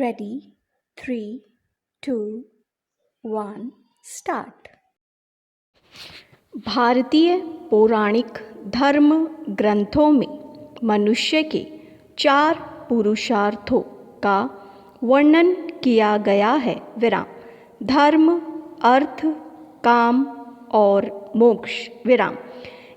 Ready? 3, 2, 1, start. भारतीय पौराणिक धर्म ग्रंथों में मनुष्य के 4 पुरुषार्थों का वर्णन किया गया है। विराम। धर्म, अर्थ, काम और मोक्ष। विराम।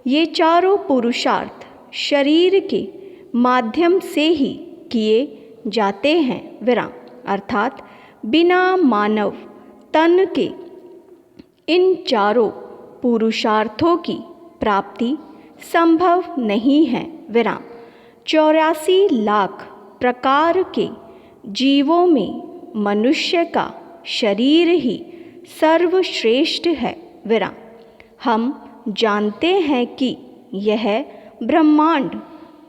ये चारों पुरुषार्थ शरीर के माध्यम से ही किए जाते हैं। विराम। अर्थात बिना मानव तन के इन चारों पुरुषार्थों की प्राप्ति संभव नहीं है। विराम। 84 लाख प्रकार के जीवों में मनुष्य का शरीर ही सर्वश्रेष्ठ है। विराम। हम जानते हैं कि यह ब्रह्मांड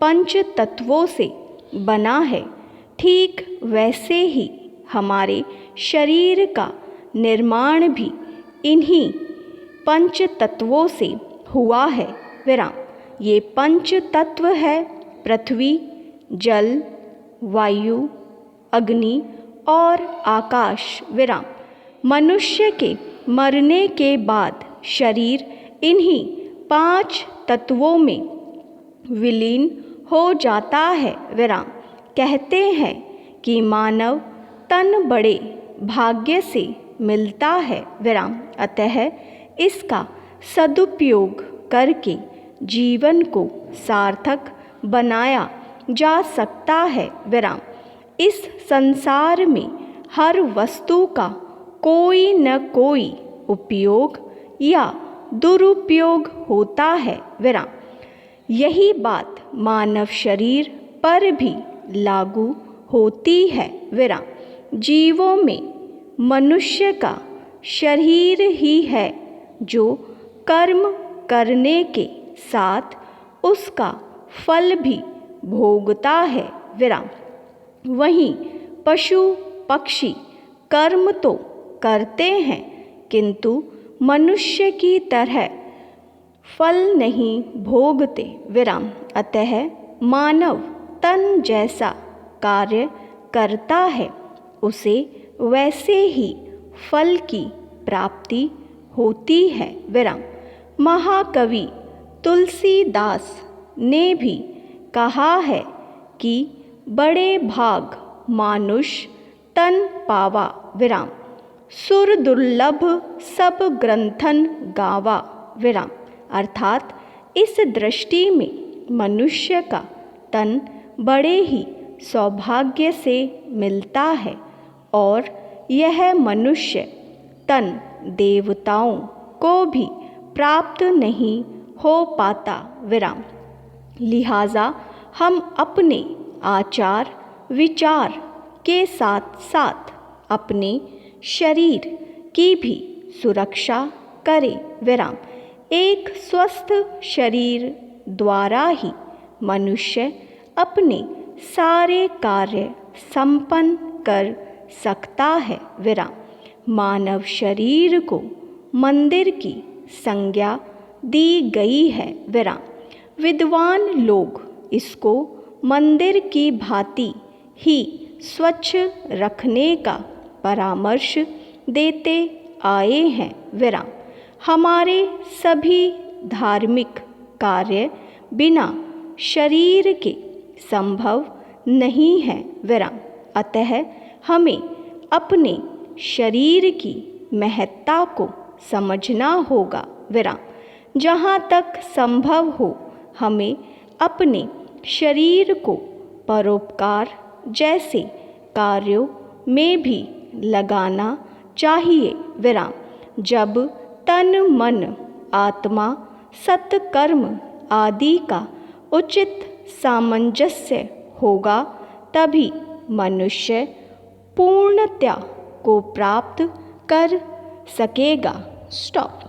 5 तत्वों से बना है। ठीक वैसे ही हमारे शरीर का निर्माण भी इन्हीं 5 तत्वों से हुआ है। विराम। ये 5 तत्व है पृथ्वी, जल, वायु, अग्नि और आकाश। विराम। मनुष्य के मरने के बाद शरीर इन्हीं 5 तत्वों में विलीन हो जाता है। विराम। कहते हैं कि मानव तन बड़े भाग्य से मिलता है। विराम। अतः इसका सदुपयोग करके जीवन को सार्थक बनाया जा सकता है। विराम। इस संसार में हर वस्तु का कोई न कोई उपयोग या दुरुपयोग होता है। विराम। यही बात मानव शरीर पर भी लागू होती है। विराम। जीवों में मनुष्य का शरीर ही है जो कर्म करने के साथ उसका फल भी भोगता है। विराम। वहीं पशु पक्षी कर्म तो करते हैं किंतु मनुष्य की तरह फल नहीं भोगते। विराम। अतः मानव तन जैसा कार्य करता है उसे वैसे ही फल की प्राप्ति होती है। विराम। महाकवि तुलसीदास ने भी कहा है कि बड़े भाग मानुष तन पावा। विराम। सुर दुर्लभ सब ग्रंथन गावा। विराम। अर्थात इस दृष्टि में मनुष्य का तन बड़े ही सौभाग्य से मिलता है और यह मनुष्य तन देवताओं को भी प्राप्त नहीं हो पाता। विराम। लिहाजा हम अपने आचार विचार के साथ साथ अपने शरीर की भी सुरक्षा करें। विराम। एक स्वस्थ शरीर द्वारा ही मनुष्य अपने सारे कार्य संपन्न कर सकता है। विराम। मानव शरीर को मंदिर की संज्ञा दी गई है। विराम। विद्वान लोग इसको मंदिर की भांति ही स्वच्छ रखने का परामर्श देते आए हैं। विराम। हमारे सभी धार्मिक कार्य बिना शरीर के संभव नहीं है। विराम। अतः हमें अपने शरीर की महत्ता को समझना होगा। विराम। जहाँ तक संभव हो हमें अपने शरीर को परोपकार जैसे कार्यों में भी लगाना चाहिए। विराम। जब तन मन आत्मा सत्कर्म आदि का उचित सामंजस्य होगा तभी मनुष्य पूर्णता को प्राप्त कर सकेगा। स्टॉप।